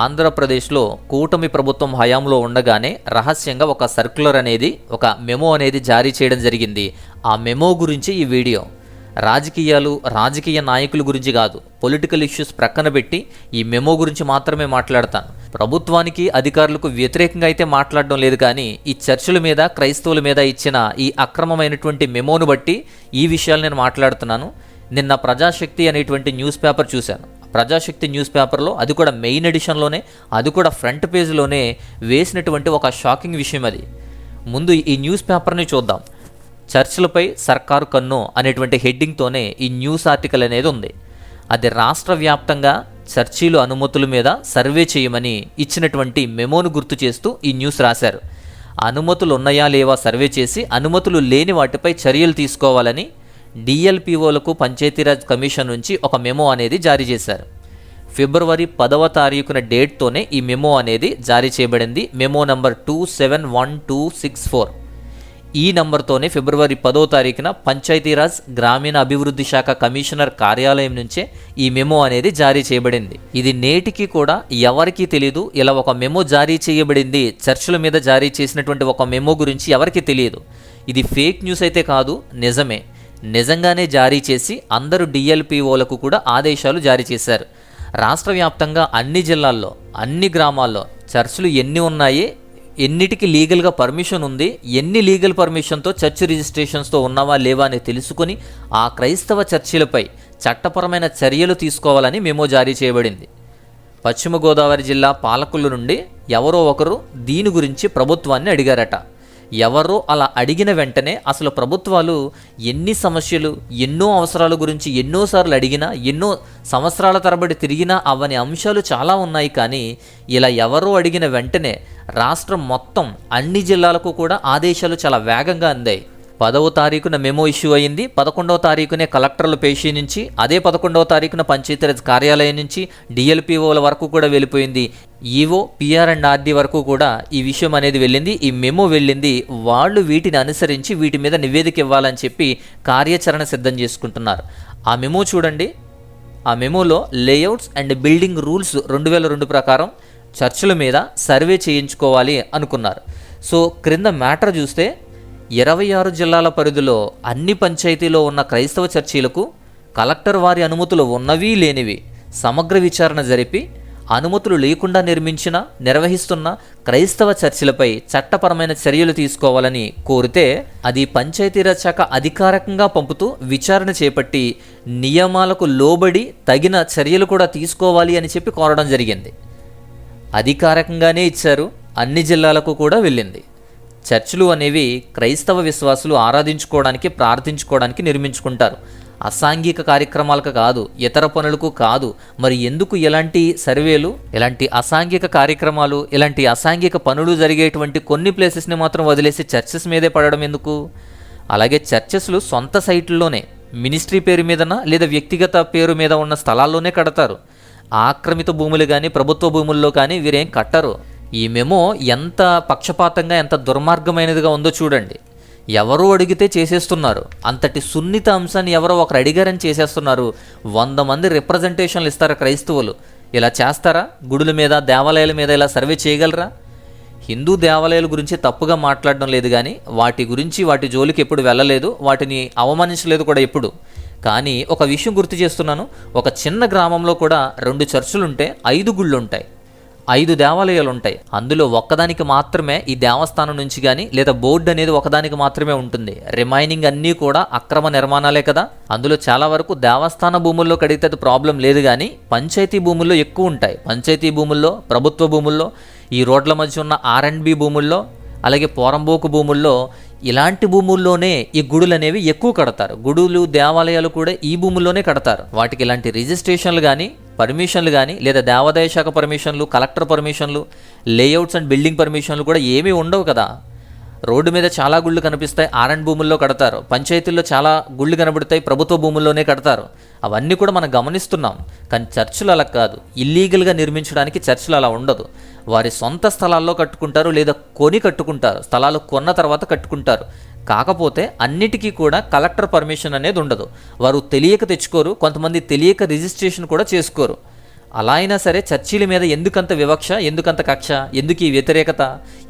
ఆంధ్రప్రదేశ్లో కూటమి ప్రభుత్వం హయాంలో ఉండగానే రహస్యంగా ఒక సర్క్యులర్ అనేది, ఒక మెమో అనేది జారీ చేయడం జరిగింది. ఆ మెమో గురించి ఈ వీడియో. రాజకీయ నాయకుల గురించి కాదు, పొలిటికల్ ఇష్యూస్ ప్రక్కన పెట్టి ఈ మెమో గురించి మాత్రమే మాట్లాడతాను. ప్రభుత్వానికి అధికారులకు వ్యతిరేకంగా అయితే మాట్లాడడం లేదు, కానీ ఈ చర్చిల మీద, క్రైస్తవుల మీద ఇచ్చిన ఈ అక్రమమైనటువంటి మెమోను బట్టి ఈ విషయాలు నేను మాట్లాడుతున్నాను. నిన్న ప్రజాశక్తి అనేటువంటి న్యూస్ పేపర్ చూశాను. ప్రజాశక్తి న్యూస్ పేపర్లో, అది కూడా మెయిన్ ఎడిషన్లోనే, అది కూడా ఫ్రంట్ పేజ్లోనే వేసినటువంటి ఒక షాకింగ్ విషయం అది. ముందు ఈ న్యూస్ పేపర్ని చూద్దాం. చర్చిలపై సర్కారు కన్ను అనేటువంటి హెడ్డింగ్తోనే ఈ న్యూస్ ఆర్టికల్ అనేది ఉంది. అది రాష్ట్ర వ్యాప్తంగా చర్చీలు అనుమతుల మీద సర్వే చేయమని ఇచ్చినటువంటి మెమోను గుర్తు చేస్తూ ఈ న్యూస్ రాశారు. అనుమతులు ఉన్నాయా లేవా సర్వే చేసి అనుమతులు లేని వాటిపై చర్యలు తీసుకోవాలని డిఎల్పిఓలకు పంచాయతీరాజ్ కమిషన్ నుంచి ఒక మెమో అనేది జారీ చేశారు. ఫిబ్రవరి 10వ తారీఖున డేట్తోనే ఈ మెమో అనేది జారీ చేయబడింది. Memo number 271264. ఈ నంబర్తోనే ఫిబ్రవరి 10వ తారీఖున పంచాయతీరాజ్ గ్రామీణ అభివృద్ధి శాఖ కమిషనర్ కార్యాలయం నుంచే ఈ మెమో అనేది జారీ చేయబడింది. ఇది నేటికి కూడా ఎవరికీ తెలియదు. ఇలా ఒక మెమో జారీ చేయబడింది, చర్చిల మీద జారీ చేసినటువంటి ఒక మెమో గురించి ఎవరికీ తెలియదు. ఇది ఫేక్ న్యూస్ అయితే కాదు, నిజమే. నిజంగానే జారీ చేసి అందరూ డిఎల్పిఓలకు కూడా ఆదేశాలు జారీ చేశారు. రాష్ట్ర వ్యాప్తంగా అన్ని జిల్లాల్లో, అన్ని గ్రామాల్లో చర్చిలు ఎన్ని ఉన్నాయి, ఎన్నిటికి లీగల్గా పర్మిషన్ ఉంది, ఎన్ని లీగల్ పర్మిషన్తో చర్చ్ రిజిస్ట్రేషన్స్తో ఉన్నావా లేవా అని తెలుసుకొని ఆ క్రైస్తవ చర్చిలపై చట్టపరమైన చర్యలు తీసుకోవాలని మెమో జారీ చేయబడింది. పశ్చిమ గోదావరి జిల్లా పాలకుల నుండి ఎవరో ఒకరు దీని గురించి ప్రభుత్వాన్ని అడిగారట. ఎవరో అలా అడిగిన వెంటనే అసలు ప్రభుత్వాలు ఎన్ని సమస్యలు, ఎన్నో అవసరాల గురించి ఎన్నోసార్లు అడిగినా, ఎన్నో సంవత్సరాల తరబడి తిరిగినా అవని అంశాలు చాలా ఉన్నాయి. కానీ ఇలా ఎవరో అడిగిన వెంటనే రాష్ట్రం మొత్తం అన్ని జిల్లాలకు కూడా ఆదేశాలు చాలా వేగంగా అందాయి. 10వ తారీఖున మెమో ఇష్యూ అయింది. 11వ తారీఖునే కలెక్టర్ల పేషీ నుంచి, అదే 11వ తారీఖున పంచాయతీరాజ్ కార్యాలయం నుంచి డిఎల్పిఓల వరకు కూడా వెళ్ళిపోయింది. ఈవో, పిఆర్ అండ్ ఆర్డీ వరకు కూడా ఈ విషయం అనేది వెళ్ళింది, ఈ మెమో వెళ్ళింది. వాళ్ళు వీటిని అనుసరించి వీటి మీద నివేదిక ఇవ్వాలని చెప్పి కార్యాచరణ సిద్ధం చేసుకుంటున్నారు. ఆ మెమో చూడండి. ఆ మెమోలో లేఅవుట్స్ అండ్ బిల్డింగ్ రూల్స్ 2002 ప్రకారం చర్చిల మీద సర్వే చేయించుకోవాలి అనుకున్నారు. సో క్రింద మ్యాటర్ చూస్తే 26 జిల్లాల పరిధిలో అన్ని పంచాయతీలో ఉన్న క్రైస్తవ చర్చీలకు కలెక్టర్ వారి అనుమతులు ఉన్నవి లేనివి సమగ్ర విచారణ జరిపి అనుమతులు లేకుండా నిర్వహిస్తున్న క్రైస్తవ చర్చిలపై చట్టపరమైన చర్యలు తీసుకోవాలని కోరితే అది పంచాయతీరాజ్ శాఖ అధికారికంగా పంపుతూ విచారణ చేపట్టి నియమాలకు లోబడి తగిన చర్యలు కూడా తీసుకోవాలి అని చెప్పి కోరడం జరిగింది. అధికారికంగానే ఇచ్చారు, అన్ని జిల్లాలకు కూడా వెళ్ళింది. చర్చిలు అనేవి క్రైస్తవ విశ్వాసులు ఆరాధించుకోవడానికి, ప్రార్థించుకోవడానికి నిర్మించుకుంటారు. అసాంఘిక కార్యక్రమాలకు కాదు, ఇతర పనులకు కాదు. మరి ఎందుకు ఇలాంటి సర్వేలు, ఇలాంటి అసాంఘిక కార్యక్రమాలు, ఇలాంటి అసాంఘిక పనులు జరిగేటువంటి కొన్ని ప్లేసెస్ని మాత్రం వదిలేసి చర్చెస్ మీదే పడడం ఎందుకు? అలాగే చర్చెస్లు సొంత సైట్లలోనే, మినిస్ట్రీ పేరు మీదన లేదా వ్యక్తిగత పేరు మీద ఉన్న స్థలాల్లోనే కడతారు. ఆక్రమిత భూములు కానీ, ప్రభుత్వ భూముల్లో కానీ వీరేం కట్టరు. ఈ మెమో ఎంత పక్షపాతంగా, ఎంత దుర్మార్గమైనదిగా ఉందో చూడండి. ఎవరో అడిగితే చేసేస్తున్నారు. అంతటి సున్నిత అంశాన్ని ఎవరో ఒకరు అడిగారని చేసేస్తున్నారు. 100 మంది రిప్రజెంటేషన్లు ఇస్తారు క్రైస్తవులు. ఇలా చేస్తారా? గుడుల మీద, దేవాలయాల మీద ఇలా సర్వే చేయగలరా? హిందూ దేవాలయాల గురించి తప్పుగా మాట్లాడడం లేదు, కానీ వాటి గురించి, వాటి జోలికి ఎప్పుడు వెళ్ళలేదు, వాటిని అవమానించలేదు కూడా ఎప్పుడు. కానీ ఒక విషయం గుర్తు చేస్తున్నాను. ఒక చిన్న గ్రామంలో కూడా 2 చర్చిలుంటే 5 గుళ్ళు ఉంటాయి, 5 దేవాలయాలు ఉంటాయి. అందులో ఒక్కదానికి మాత్రమే ఈ దేవస్థానం నుంచి కానీ లేదా బోర్డు అనేది ఒకదానికి మాత్రమే ఉంటుంది. రిమైనింగ్ అన్నీ కూడా అక్రమ నిర్మాణాలే కదా. అందులో చాలా వరకు దేవస్థాన భూముల్లో కడిగితే అది ప్రాబ్లం లేదు, కానీ పంచాయతీ భూముల్లో ఎక్కువ ఉంటాయి. పంచాయతీ భూముల్లో, ప్రభుత్వ భూముల్లో, ఈ రోడ్ల మధ్య ఉన్న R&B భూముల్లో, అలాగే పోరంబోకు భూముల్లో, ఇలాంటి భూముల్లోనే ఈ గుడులు అనేవి ఎక్కువ కడతారు. గుడులు, దేవాలయాలు కూడా ఈ భూముల్లోనే కడతారు. వాటికి ఇలాంటి రిజిస్ట్రేషన్లు కానీ, పర్మిషన్లు కానీ, లేదా దేవాదాయ శాఖ పర్మిషన్లు, కలెక్టర్ పర్మిషన్లు, లేఅవుట్స్ అండ్ బిల్డింగ్ పర్మిషన్లు కూడా ఏమీ ఉండవు కదా. రోడ్డు మీద చాలా గుళ్ళు కనిపిస్తాయి, R&B భూముల్లో కడతారు. పంచాయతీల్లో చాలా గుళ్ళు కనబడతాయి, ప్రభుత్వ భూముల్లోనే కడతారు. అవన్నీ కూడా మనం గమనిస్తున్నాం. కానీ చర్చిలు అలా కాదు. ఇల్లీగల్గా నిర్మించడానికి చర్చిలు అలా ఉండదు. వారి సొంత స్థలాల్లో కట్టుకుంటారు, లేదా కొని కట్టుకుంటారు. స్థలాలు కొన్న తర్వాత కట్టుకుంటారు. కాకపోతే అన్నిటికీ కూడా కలెక్టర్ పర్మిషన్ అనేది ఉండదు. వారు తెలియక తెచ్చుకోరు, కొంతమంది తెలియక రిజిస్ట్రేషన్ కూడా చేసుకోరు. అలా అయినా సరే చర్చిల మీద ఎందుకంత వివక్ష, ఎందుకంత కక్ష, ఎందుకు ఈ వ్యతిరేకత,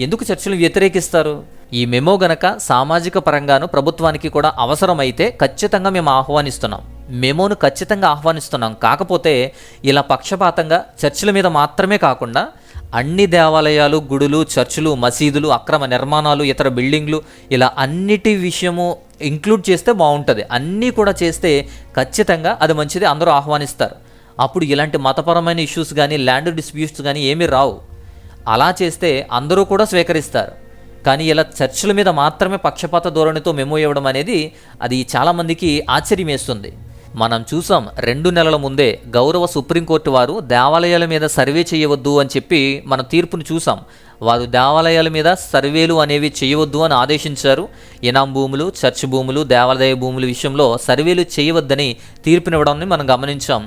ఎందుకు చర్చిలు వ్యతిరేకిస్తారు? ఈ మెమో గనక సామాజిక పరంగాను ప్రభుత్వానికి కూడా అవసరమైతే ఖచ్చితంగా మేము ఆహ్వానిస్తున్నాం, మెమోను ఖచ్చితంగా ఆహ్వానిస్తున్నాం. కాకపోతే ఇలా పక్షపాతంగా చర్చిల మీద మాత్రమే కాకుండా అన్ని దేవాలయాలు, గుడులు, చర్చిలు, మసీదులు, అక్రమ నిర్మాణాలు, ఇతర బిల్డింగ్లు, ఇలా అన్నిటి విషయము ఇంక్లూడ్ చేస్తే బాగుంటుంది. అన్నీ కూడా చేస్తే ఖచ్చితంగా అది మంచిది, అందరూ ఆహ్వానిస్తారు. అప్పుడు ఇలాంటి మతపరమైన ఇష్యూస్ కానీ, ల్యాండ్ డిస్ప్యూట్స్ కానీ ఏమీ రావు. అలా చేస్తే అందరూ కూడా స్వీకరిస్తారు. కానీ ఇలా చర్చిల మీద మాత్రమే పక్షపాత ధోరణితో మెమో ఇవ్వడం అనేది అది చాలామందికి ఆశ్చర్యం వేస్తుంది. మనం చూసాం 2 నెలల ముందే గౌరవ సుప్రీంకోర్టు వారు దేవాలయాల మీద సర్వే చేయవద్దు అని చెప్పి మన తీర్పును చూసాం. వారు దేవాలయాల మీద సర్వేలు అనేవి చేయవద్దు అని ఆదేశించారు. ఇనాం భూములు, చర్చ్ భూములు, దేవాలయ భూముల విషయంలో సర్వేలు చేయవద్దని తీర్పునివ్వడాన్ని మనం గమనించాం.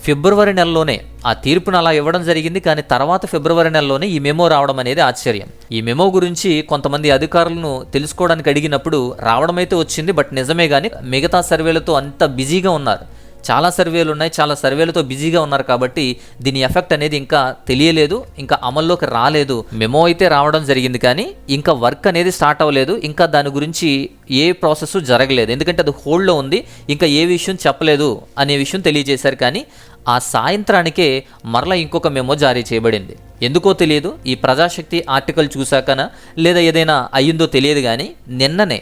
ఫిబ్రవరి నెలలోనే ఆ తీర్పును అలా ఇవ్వడం జరిగింది. కానీ తర్వాత ఫిబ్రవరి నెలలోనే ఈ మెమో రావడం అనేది ఆశ్చర్యం. ఈ మెమో గురించి కొంతమంది అధికారులను తెలుసుకోవడానికి అడిగినప్పుడు రావడం అయితే వచ్చింది, బట్ నిజమే. కానీ మిగతా సర్వేలతో అంత బిజీగా ఉన్నారు, చాలా సర్వేలు ఉన్నాయి, చాలా సర్వేలతో బిజీగా ఉన్నారు. కాబట్టి దీని ఎఫెక్ట్ అనేది ఇంకా తెలియలేదు, ఇంకా అమల్లోకి రాలేదు. మెమో అయితే రావడం జరిగింది కానీ ఇంకా వర్క్ అనేది స్టార్ట్ అవ్వలేదు, ఇంకా దాని గురించి ఏ ప్రాసెస్ జరగలేదు. ఎందుకంటే అది హోల్డ్లో ఉంది, ఇంకా ఏ విషయం చెప్పలేదు అనే విషయం తెలియజేశారు. కానీ ఆ సాయంత్రానికే మరలా ఇంకొక మెమో జారీ చేయబడింది. ఎందుకో తెలియదు, ఈ ప్రజాశక్తి ఆర్టికల్ చూశాకనా లేదా ఏదైనా అయ్యిందో తెలియదు. కానీ నిన్ననే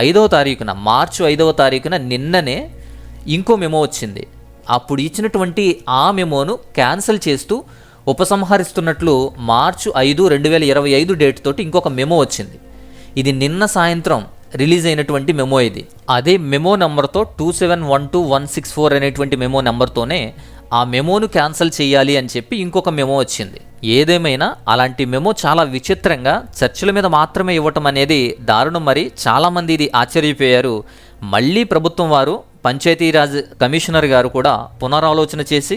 5వ తారీఖున, మార్చి 5వ తారీఖున నిన్ననే ఇంకో మెమో వచ్చింది. అప్పుడు ఇచ్చినటువంటి ఆ మెమోను క్యాన్సిల్ చేస్తూ ఉపసంహరిస్తున్నట్లు మార్చి 5, 2025 డేట్ తోటి ఇంకొక మెమో వచ్చింది. ఇది నిన్న సాయంత్రం రిలీజ్ అయినటువంటి మెమో. ఇది అదే మెమో నెంబర్తో 2712164 అనేటువంటి మెమో నెంబర్తోనే ఆ మెమోను క్యాన్సిల్ చేయాలి అని చెప్పి ఇంకొక మెమో వచ్చింది. ఏదేమైనా అలాంటి మెమో చాలా విచిత్రంగా చర్చిల మీద మాత్రమే ఇవ్వటం అనేది దారుణం. మరి చాలామంది ఇది ఆశ్చర్యపోయారు. మళ్ళీ ప్రభుత్వం వారు, పంచాయతీరాజ్ కమిషనర్ గారు కూడా పునరాలోచన చేసి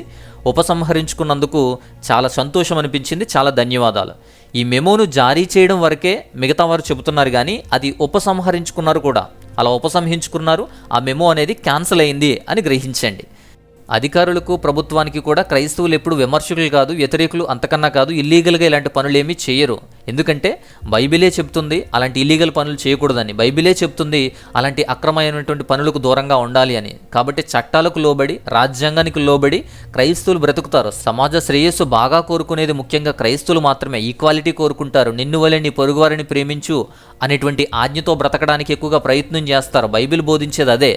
ఉపసంహరించుకున్నందుకు చాలా సంతోషం అనిపించింది. చాలా ధన్యవాదాలు. ఈ మెమోను జారీ చేయడం వరకే మిగతా వారు చెబుతున్నారు, కానీ అది ఉపసంహరించుకున్నారు కూడా. అలా ఉపసంహరించుకున్నారు, ఆ మెమో అనేది క్యాన్సిల్ అయింది అని గ్రహించండి. అధికారులకు, ప్రభుత్వానికి కూడా క్రైస్తవులు ఎప్పుడు విమర్శకులు కాదు, వ్యతిరేకులు అంతకన్నా కాదు. ఇల్లీగల్గా ఇలాంటి పనులు ఏమీ చేయరు. ఎందుకంటే బైబిలే చెప్తుంది అలాంటి ఇల్లీగల్ పనులు చేయకూడదని. బైబిలే చెప్తుంది అలాంటి అక్రమమైనటువంటి పనులకు దూరంగా ఉండాలి అని. కాబట్టి చట్టాలకు లోబడి, రాజ్యాంగానికి లోబడి క్రైస్తవులు బ్రతుకుతారు. సమాజ శ్రేయస్సు బాగా కోరుకునేది ముఖ్యంగా క్రైస్తవులు మాత్రమే. ఈక్వాలిటీ కోరుకుంటారు. నిన్ను వలె నీ పొరుగువారిని ప్రేమించు అనేటువంటి ఆజ్ఞతో బ్రతకడానికి ఎక్కువగా ప్రయత్నం చేస్తారు. బైబిల్ బోధించేది అదే.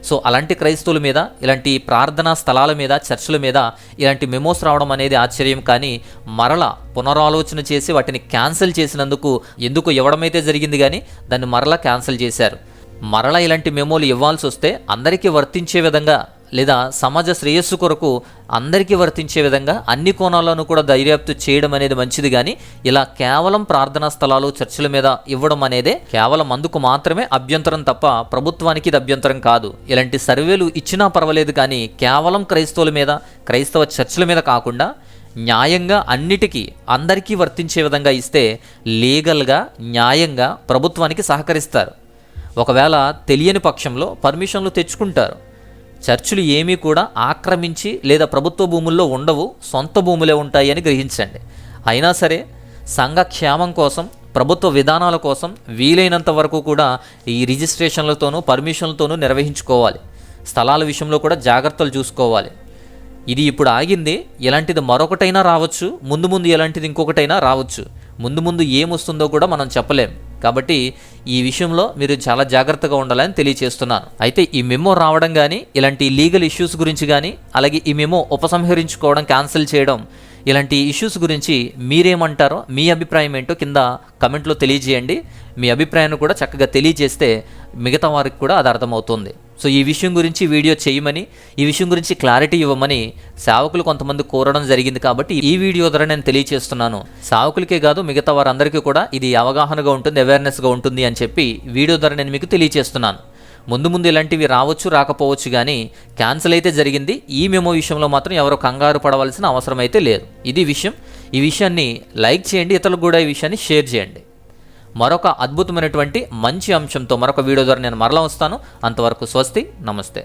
సో అలాంటి క్రైస్తవుల మీద, ఇలాంటి ప్రార్థనా స్థలాల మీద, చర్చిల మీద ఇలాంటి మెమోస్ రావడం అనేది ఆశ్చర్యం. కానీ మరలా పునరాలోచన చేసి వాటిని క్యాన్సిల్ చేసినందుకు ఎందుకు ఇవ్వడమైతే జరిగింది, కానీ దాన్ని మరలా క్యాన్సిల్ చేశారు. మరలా ఇలాంటి మెమోలు ఇవ్వాల్సి వస్తే అందరికీ వర్తించే విధంగా, లేదా సమాజ శ్రేయస్సు కొరకు అందరికీ వర్తించే విధంగా అన్ని కోణాలను కూడా దర్యాప్తు చేయడం అనేది మంచిది. కానీ ఇలా కేవలం ప్రార్థనా స్థలాలు, చర్చిల మీద ఇవ్వడం అనేదే కేవలం అందుకు మాత్రమే అభ్యంతరం తప్ప ప్రభుత్వానికి ఇది అభ్యంతరం కాదు. ఇలాంటి సర్వేలు ఇచ్చినా పర్వాలేదు, కానీ కేవలం క్రైస్తవుల మీద, క్రైస్తవ చర్చిల మీద కాకుండా న్యాయంగా అన్నిటికీ అందరికీ వర్తించే విధంగా ఇస్తే లీగల్గా, న్యాయంగా ప్రభుత్వానికి సహకరిస్తారు. ఒకవేళ తెలియని పక్షంలో పర్మిషన్లు తెచ్చుకుంటారు. చర్చిలు ఏమీ కూడా ఆక్రమించి లేదా ప్రభుత్వ భూముల్లో ఉండవు, సొంత భూములే ఉంటాయి అని గ్రహించండి. అయినా సరే సంఘ క్షేమం కోసం, ప్రభుత్వ విధానాల కోసం వీలైనంత వరకు కూడా ఈ రిజిస్ట్రేషన్లతోనూ, పర్మిషన్లతోనూ నిర్వహించుకోవాలి. స్థలాల విషయంలో కూడా జాగ్రత్తలు చూసుకోవాలి. ఇది ఇప్పుడు ఆగింది, ఇలాంటిది మరొకటైనా రావచ్చు, ముందు ముందు ఇలాంటిది ఇంకొకటైనా రావచ్చు. ముందు ముందు ఏమొస్తుందో కూడా మనం చెప్పలేం. కాబట్టి ఈ విషయంలో మీరు చాలా జాగ్రత్తగా ఉండాలని తెలియచేస్తున్నాను. అయితే ఈ మెమో రావడం కానీ, ఇలాంటి లీగల్ ఇష్యూస్ గురించి కానీ, అలాగే ఈ మెమో ఉపసంహరించుకోవడం, క్యాన్సిల్ చేయడం, ఇలాంటి ఇష్యూస్ గురించి మీరేమంటారో, మీ అభిప్రాయం ఏంటో కింద కమెంట్లో తెలియజేయండి. మీ అభిప్రాయాన్ని కూడా చక్కగా తెలియజేస్తే మిగతా వారికి కూడా అది అర్థమవుతుంది. సో ఈ విషయం గురించి వీడియో చేయమని, ఈ విషయం గురించి క్లారిటీ ఇవ్వమని సేవకులు కొంతమంది కోరడం జరిగింది. కాబట్టి ఈ వీడియో ద్వారా నేను తెలియజేస్తున్నాను. సేవకులకే కాదు, మిగతా వారందరికీ కూడా ఇది అవగాహనగా ఉంటుంది, అవేర్నెస్గా ఉంటుంది అని చెప్పి వీడియో ద్వారా నేను మీకు తెలియజేస్తున్నాను. ముందు ముందు ఇలాంటివి రావచ్చు, రాకపోవచ్చు, కానీ క్యాన్సిల్ అయితే జరిగింది. ఈ మెమో విషయంలో మాత్రం ఎవరో కంగారు పడవలసిన అవసరం అయితే లేదు. ఇది విషయం. ఈ విషయాన్ని లైక్ చేయండి, ఇతరులకు కూడా ఈ విషయాన్ని షేర్ చేయండి. మరొక అద్భుతమైనటువంటి మంచి అంశంతో మరొక వీడియో ద్వారా నేను మరలా వస్తాను. అంతవరకు స్వస్తి, నమస్తే.